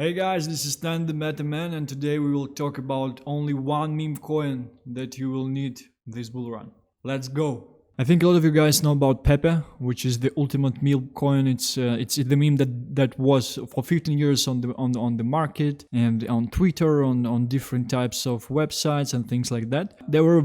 Hey guys, this is Stan the Meta Man, and today we will talk about only one meme coin that you will need this bull run. Let's go! I think a lot of you guys know about PEPE, which is the ultimate meme coin. It's the meme that was for 15 years on the market and on Twitter, on different types of websites and things like that. There were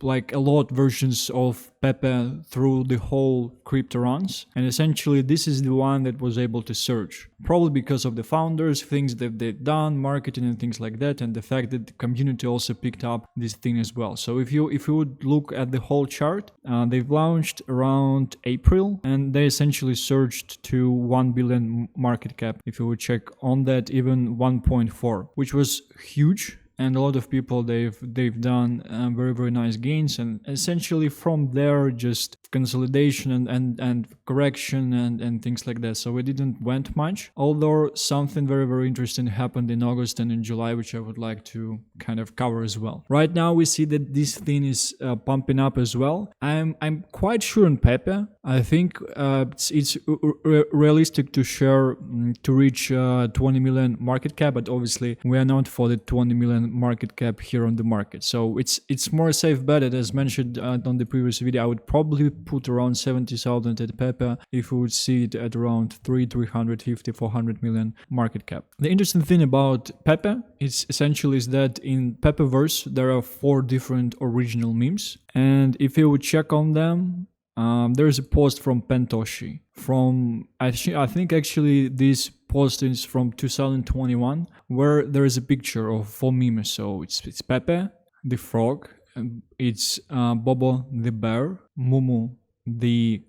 a lot versions of PEPE through the whole crypto runs, and essentially this is the one that was able to surge. Probably because of the founders, things that they've done, marketing and things like that, and the fact that the community also picked up this thing as well. So if you would look at the whole chart, they've launched around April, and they essentially surged to 1 billion market cap. If you would check on that, even 1.4, which was huge. And a lot of people they've done very nice gains, and essentially from there just consolidation and correction and things like that. So it didn't went much, although something very interesting happened in August and in July, which I would like to kind of cover as well. Right now we see that this thing is pumping up as well. I'm quite sure on PEPE. I think it's realistic to share to reach 20 million market cap, but obviously we are not for the 20 million market cap here on the market. So it's more a safe bet. As mentioned on the previous video, I would probably put around 70,000 at PEPE if we would see it at around 350, 400 million market cap. The interesting thing about PEPE is essentially is that in PEPEverse there are 4 different original memes, and if you would check on them, there is a post from Pentoshi from I think actually this post is from 2021, where there is a picture of 4 memes. So it's PEPE the frog, it's Bobo the bear, Mumu the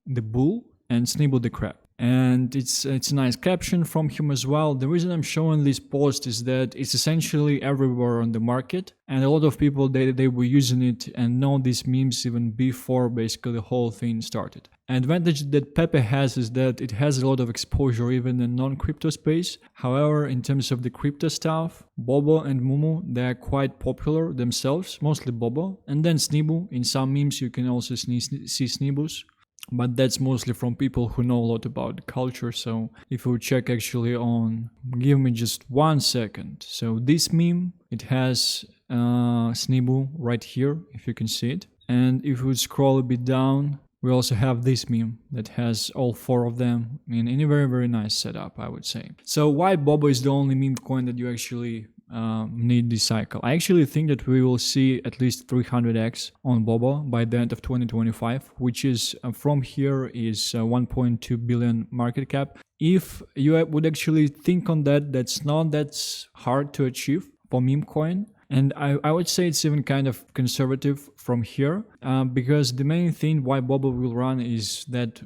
bull, and Snibble the crab. And it's a nice caption from him as well. The reason I'm showing this post is that it's essentially everywhere on the market, and a lot of people they were using it and know these memes even before basically the whole thing started. Advantage that PEPE has is that it has a lot of exposure even in non-crypto space. However, in terms of the crypto stuff, Bobo and Mumu, they are quite popular themselves, mostly Bobo, and then Snibble. In some memes you can also see Snibbles, but that's mostly from people who know a lot about the culture. So if you check actually on, give me just 1 second. So this meme, it has Snibble right here, if you can see it. And if we scroll a bit down, we also have this meme that has all 4 of them in a very nice setup, I would say. So why Bobo is the only meme coin that you actually need this cycle? I actually think that we will see at least 300x on Bobo by the end of 2025, which is from here is 1.2 billion market cap. If you would actually think on that, that's not that hard to achieve for meme coin. And I would say it's even kind of conservative from here, because the main thing why Bobo will run is that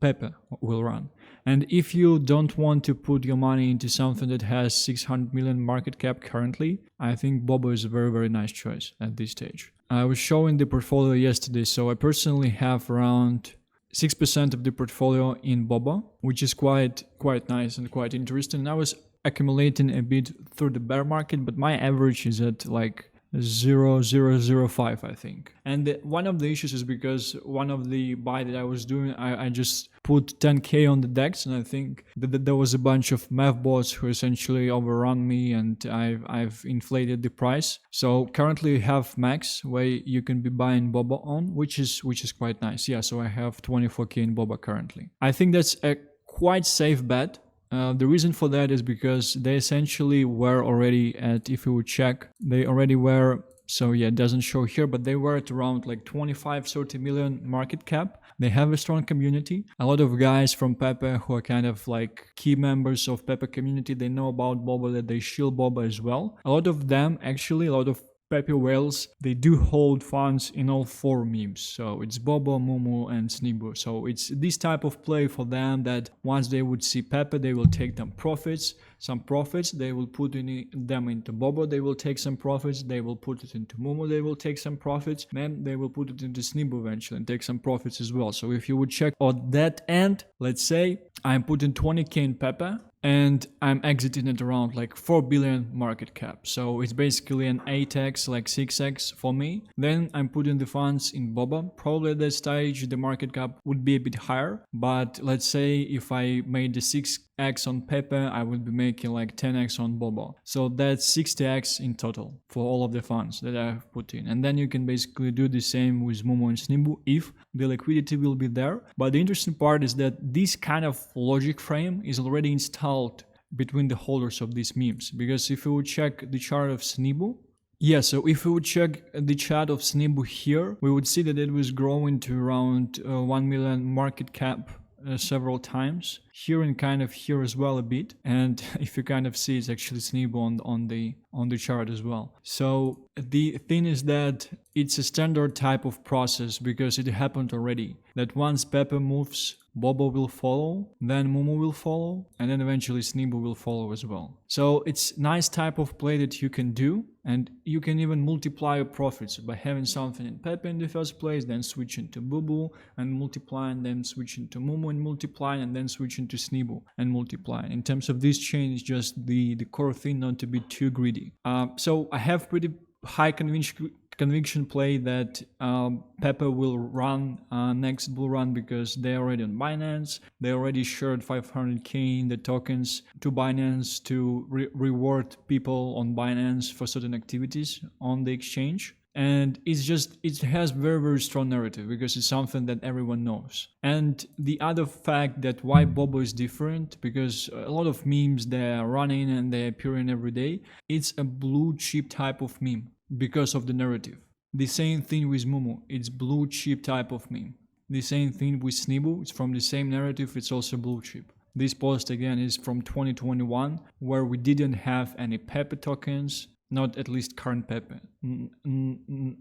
PEPE will run. And if you don't want to put your money into something that has 600 million market cap currently, I think Bobo is a very nice choice at this stage. I was showing the portfolio yesterday, so I personally have around 6% of the portfolio in Bobo, which is quite nice and quite interesting. And I was accumulating a bit through the bear market, but my average is at like 0.005, I think. And one of the issues is because one of the buy that I was doing, I just put 10k on the DEX, and I think that there was a bunch of math bots who essentially overrun me, and I've inflated the price. So currently you have max where you can be buying Bobo on, which is quite nice. Yeah, so I have 24k in Bobo currently. I think that's a quite safe bet. The reason for that is because they essentially were already at, if you would check, they already were, so yeah, it doesn't show here, but they were at around like 25-30 million market cap. They have a strong community. A lot of guys from PEPE who are kind of like key members of PEPE community, they know about Bobo, that they shield Bobo as well. A lot of them, actually, a lot of PEPE whales, they do hold funds in all 4 memes. So it's Bobo, Mumu, and Snibble. So it's this type of play for them that once they would see PEPE, they will take them profits. Some profits, they will put them into Bobo, they will take some profits, they will put it into Mumu, they will take some profits, then they will put it into Snibble eventually and take some profits as well. So if you would check on that end, let's say I'm putting 20k in PEPE, and I'm exiting at around like 4 billion market cap. So it's basically an 8x, like 6x for me. Then I'm putting the funds in Bobo. Probably at that stage the market cap would be a bit higher, but let's say if I made the 6 10x on PEPE, I would be making like 10x on Bobo. So that's 60x in total for all of the funds that I have put in. And then you can basically do the same with Momo and Snibu if the liquidity will be there. But the interesting part is that this kind of logic frame is already installed between the holders of these memes. Because if you would check the chart of Snibu, yeah, so if we would check the chart of Snibu here, we would see that it was growing to around 1 million market cap several times. Here and kind of here as well a bit. And if you kind of see, it's actually Snibu on the chart as well. So the thing is that it's a standard type of process because it happened already. That once PEPE moves, Bobo will follow, then Momo will follow, and then eventually Snibu will follow as well. So it's nice type of play that you can do, and you can even multiply your profits by having something in PEPE in the first place, then switching to Bobo and multiplying, then switching to Momo and multiplying, and then switching to Snibu and multiplying. In terms of this chain, it's just the core thing not to be too greedy. So I have pretty high conviction play that PEPE will run next bull run because they're already on Binance. They already shared 500k in the tokens to Binance to reward people on Binance for certain activities on the exchange. And it has very strong narrative because it's something that everyone knows. And the other fact that why Bobo is different, because a lot of memes they are running and they appearing every day, it's a blue chip type of meme because of the narrative. The same thing with Momo, it's blue chip type of meme. The same thing with Snibu, it's from the same narrative, it's also blue chip. This post again is from 2021 where we didn't have any PEPE tokens. Not at least current PEPE.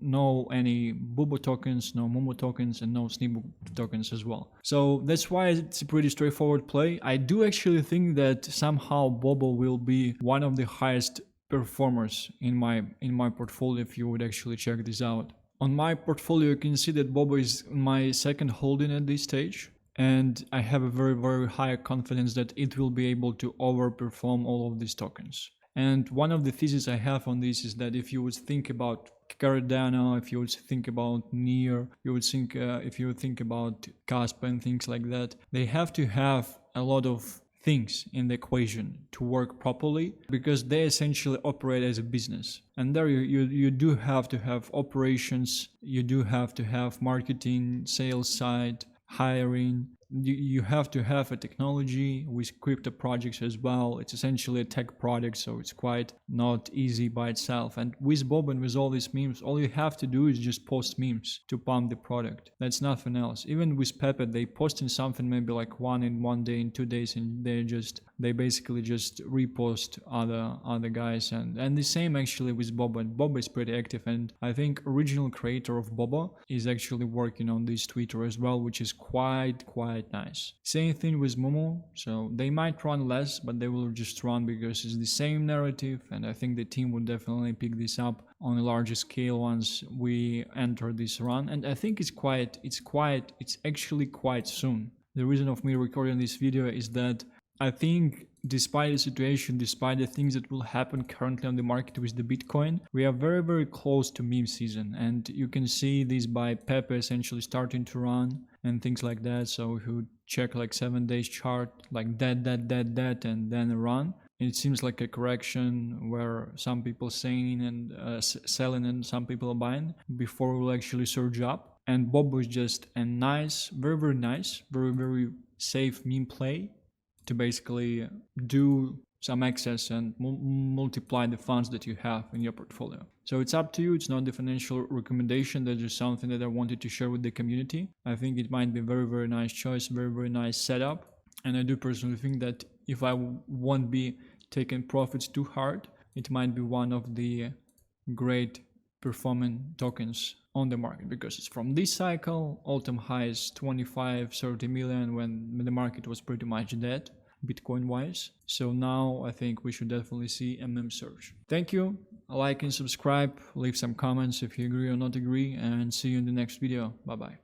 No any Bobo tokens, no Momo tokens, and no Snibu tokens as well. So that's why it's a pretty straightforward play. I do actually think that somehow Bobo will be one of the highest performers in my portfolio if you would actually check this out. On my portfolio you can see that Bobo is my second holding at this stage. And I have a very high confidence that it will be able to overperform all of these tokens. And one of the theses I have on this is that if you would think about Cardano, if you would think about Near, you would think if you would think about Caspa and things like that, they have to have a lot of things in the equation to work properly because they essentially operate as a business. And there you do have to have operations, you do have to have marketing, sales side, hiring. You have to have a technology with crypto projects as well. It's essentially a tech product, so it's quite not easy by itself. And with Bobo and with all these memes, all you have to do is just post memes to pump the product. That's nothing else. Even with PEPE, they posting something maybe like one in 1 day, in 2 days, and they basically just repost other guys. And the same actually with Bobo. And Bobo is pretty active, and I think original creator of Bobo is actually working on this Twitter as well, which is quite nice. Same thing with Momo, so they might run less, but they will just run because it's the same narrative, and I think the team would definitely pick this up on a larger scale once we enter this run. And I think it's actually quite soon. The reason of me recording this video is that I think despite the situation, despite the things that will happen currently on the market with the Bitcoin, we are very close to meme season. And you can see this by PEPE essentially starting to run and things like that. So if you check like 7 days chart, like that, and then a run, it seems like a correction where some people selling and selling and some people are buying before it will actually surge up. And Bobo is just a nice, very nice, very safe meme play to basically do some excess and multiply the funds that you have in your portfolio. So it's up to you. It's not the financial recommendation. That's just something that I wanted to share with the community. I think it might be a very nice choice, very nice setup. And I do personally think that if I won't be taking profits too hard, it might be one of the great performing tokens on the market, because it's from this cycle, all-time highs 25-30 million when the market was pretty much dead Bitcoin wise. So now I think we should definitely see a meme surge. Thank you. Like and subscribe, leave some comments if you agree or not agree, and see you in the next video. Bye bye.